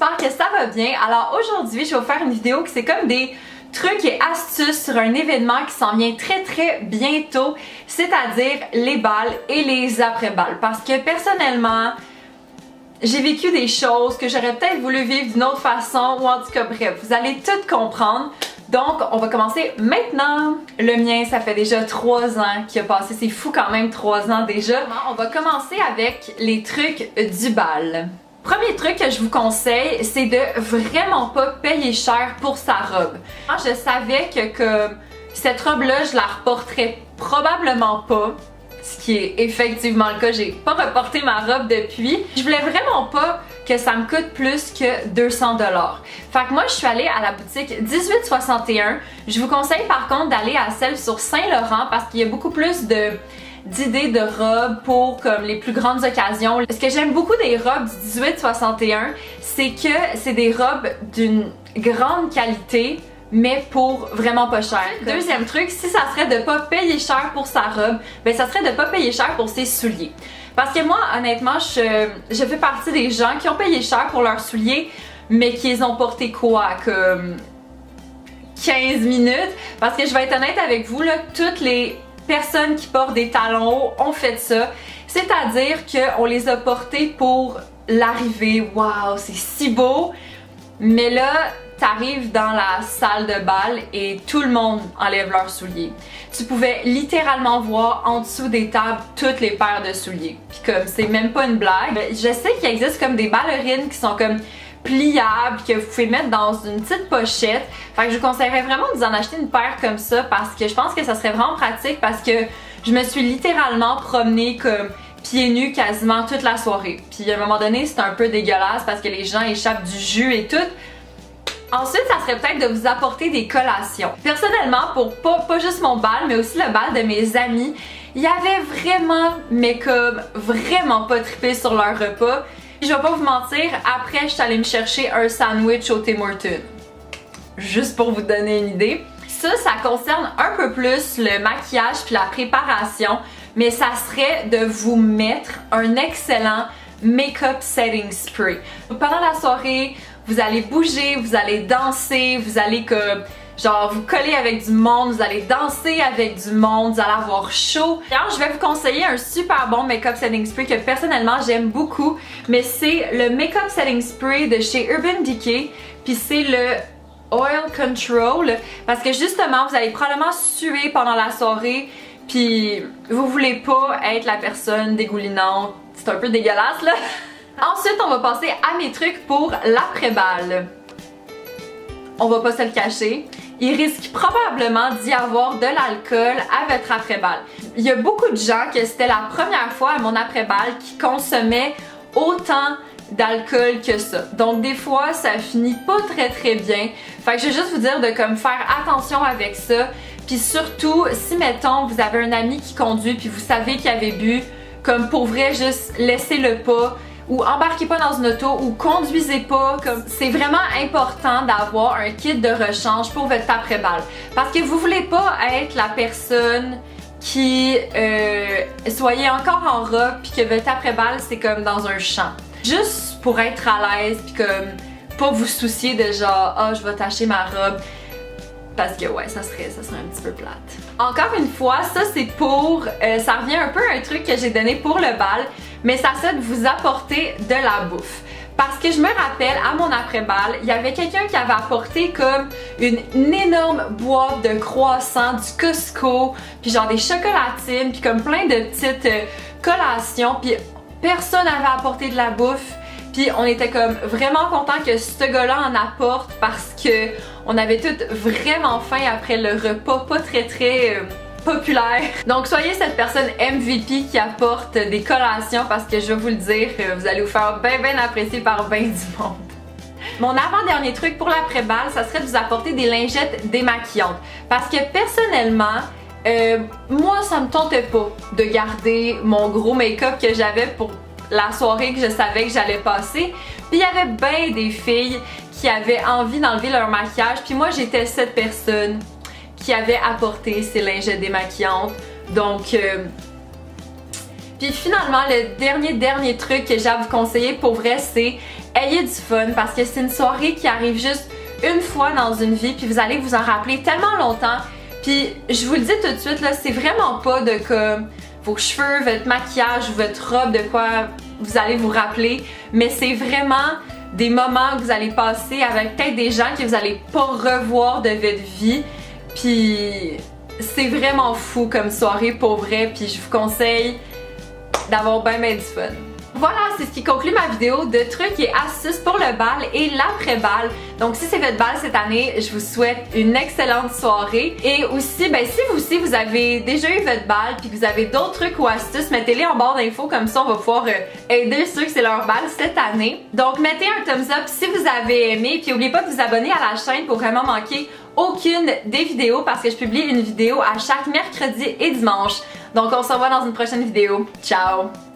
j'espère que ça va bien. Alors aujourd'hui, je vais vous faire une vidéo qui c'est comme des trucs et astuces sur un événement qui s'en vient très bientôt, c'est-à-dire les balles et les après-balles. Parce que personnellement, j'ai vécu des choses que j'aurais peut-être voulu vivre d'une autre façon ou en tout cas bref, vous allez tout comprendre. Donc on va commencer maintenant. Le mien, ça fait déjà 3 ans qu'il a passé, c'est fou quand même 3 ans déjà. On va commencer avec les trucs du bal. Premier truc que je vous conseille, c'est de vraiment pas payer cher pour sa robe. Moi, je savais que cette robe-là, je la reporterais probablement pas. Ce qui est effectivement le cas, j'ai pas reporté ma robe depuis. Je voulais vraiment pas que ça me coûte plus que 200 $. Fait que moi, je suis allée à la boutique 1861. Je vous conseille par contre d'aller à celle sur Saint-Laurent parce qu'il y a beaucoup plus d'idées de robes pour comme les plus grandes occasions. Ce que j'aime beaucoup des robes du 1861, c'est que c'est des robes d'une grande qualité, mais pour vraiment pas cher. Deuxième truc, si ça serait de pas payer cher pour sa robe, ben ça serait de pas payer cher pour ses souliers. Parce que moi, honnêtement, je fais partie des gens qui ont payé cher pour leurs souliers, mais qui les ont portés quoi, comme 15 minutes. Parce que je vais être honnête avec vous, là, toutes les personnes qui portent des talons hauts ont fait ça. C'est-à-dire qu'on les a portés pour l'arrivée. Waouh, c'est si beau! Mais là, t'arrives dans la salle de bal et tout le monde enlève leurs souliers. Tu pouvais littéralement voir en dessous des tables toutes les paires de souliers. Puis comme c'est même pas une blague. Je sais qu'il existe comme des ballerines qui sont comme pliables que vous pouvez mettre dans une petite pochette. Fait que je vous conseillerais vraiment de vous en acheter une paire comme ça parce que je pense que ça serait vraiment pratique parce que je me suis littéralement promenée comme pieds nus quasiment toute la soirée. Puis à un moment donné, c'est un peu dégueulasse parce que les gens échappent du jus et tout. Ensuite, ça serait peut-être de vous apporter des collations. Personnellement, pour pas juste mon bal, mais aussi le bal de mes amis, il y avait vraiment, mais comme vraiment pas trippé sur leur repas. Je vais pas vous mentir, après, je suis allée me chercher un sandwich au Tim Hortons. Juste pour vous donner une idée. Ça concerne un peu plus le maquillage puis la préparation, mais ça serait de vous mettre un excellent make-up setting spray. Pendant la soirée, vous allez bouger, vous allez danser, vous allez comme genre vous coller avec du monde, vous allez danser avec du monde, vous allez avoir chaud. D'ailleurs, je vais vous conseiller un super bon make-up setting spray que personnellement j'aime beaucoup, mais c'est le make-up setting spray de chez Urban Decay, puis c'est le Oil Control parce que justement, vous allez probablement suer pendant la soirée, puis vous voulez pas être la personne dégoulinante. C'est un peu dégueulasse là. Ensuite, on va passer à mes trucs pour l'après-balle. On va pas se le cacher, il risque probablement d'y avoir de l'alcool à votre après-balle. Il y a beaucoup de gens que c'était la première fois à mon après-balle qui consommaient autant d'alcool que ça. Donc des fois, ça finit pas très bien. Fait que je vais juste vous dire de comme faire attention avec ça. Puis surtout, si mettons, vous avez un ami qui conduit puis vous savez qu'il avait bu, comme pour vrai, juste laissez-le pas. Ou embarquez pas dans une auto ou conduisez pas. C'est vraiment important d'avoir un kit de rechange pour votre après-balle. Parce que vous voulez pas être la personne qui soyez encore en robe puis que votre après-balle c'est comme dans un champ. Juste pour être à l'aise puis comme pas vous soucier de genre ah je vais tacher ma robe. Parce que ouais, ça serait un petit peu plate. Encore une fois, ça c'est pour, ça revient un peu à un truc que j'ai donné pour le bal, mais ça serait de vous apporter de la bouffe. Parce que je me rappelle, à mon après-bal, il y avait quelqu'un qui avait apporté comme une énorme boîte de croissants du Costco, puis genre des chocolatines, puis comme plein de petites collations, puis personne n'avait apporté de la bouffe. Puis on était comme vraiment contents que ce gars-là en apporte parce que on avait toutes vraiment faim après le repas pas très populaire. Donc soyez cette personne MVP qui apporte des collations parce que je vais vous le dire, vous allez vous faire bien apprécier par bien du monde. Mon avant-dernier truc pour l'après-balle, ça serait de vous apporter des lingettes démaquillantes. Parce que personnellement, moi ça me tentait pas de garder mon gros make-up que j'avais pour la soirée que je savais que j'allais passer. Puis il y avait bien des filles qui avaient envie d'enlever leur maquillage. Puis moi j'étais cette personne qui avait apporté ces lingettes démaquillantes. Donc puis finalement le dernier truc que j'ai à vous conseiller pour vrai c'est ayez du fun parce que c'est une soirée qui arrive juste une fois dans une vie puis vous allez vous en rappeler tellement longtemps. Puis je vous le dis tout de suite là, c'est vraiment pas de comme vos cheveux, votre maquillage ou votre robe de quoi vous allez vous rappeler, mais c'est vraiment des moments que vous allez passer avec peut-être des gens que vous allez pas revoir de votre vie. Puis c'est vraiment fou comme soirée pour vrai, puis je vous conseille d'avoir bien du fun. Voilà, c'est ce qui conclut ma vidéo de trucs et astuces pour le bal et l'après-bal. Donc si c'est votre bal cette année, je vous souhaite une excellente soirée. Et aussi, ben si vous aussi vous avez déjà eu votre bal puis que vous avez d'autres trucs ou astuces, mettez-les en barre d'infos, comme ça on va pouvoir aider ceux que c'est leur bal cette année. Donc mettez un thumbs up si vous avez aimé, puis n'oubliez pas de vous abonner à la chaîne pour vraiment manquer aucune des vidéos parce que je publie une vidéo à chaque mercredi et dimanche. Donc on se revoit dans une prochaine vidéo. Ciao!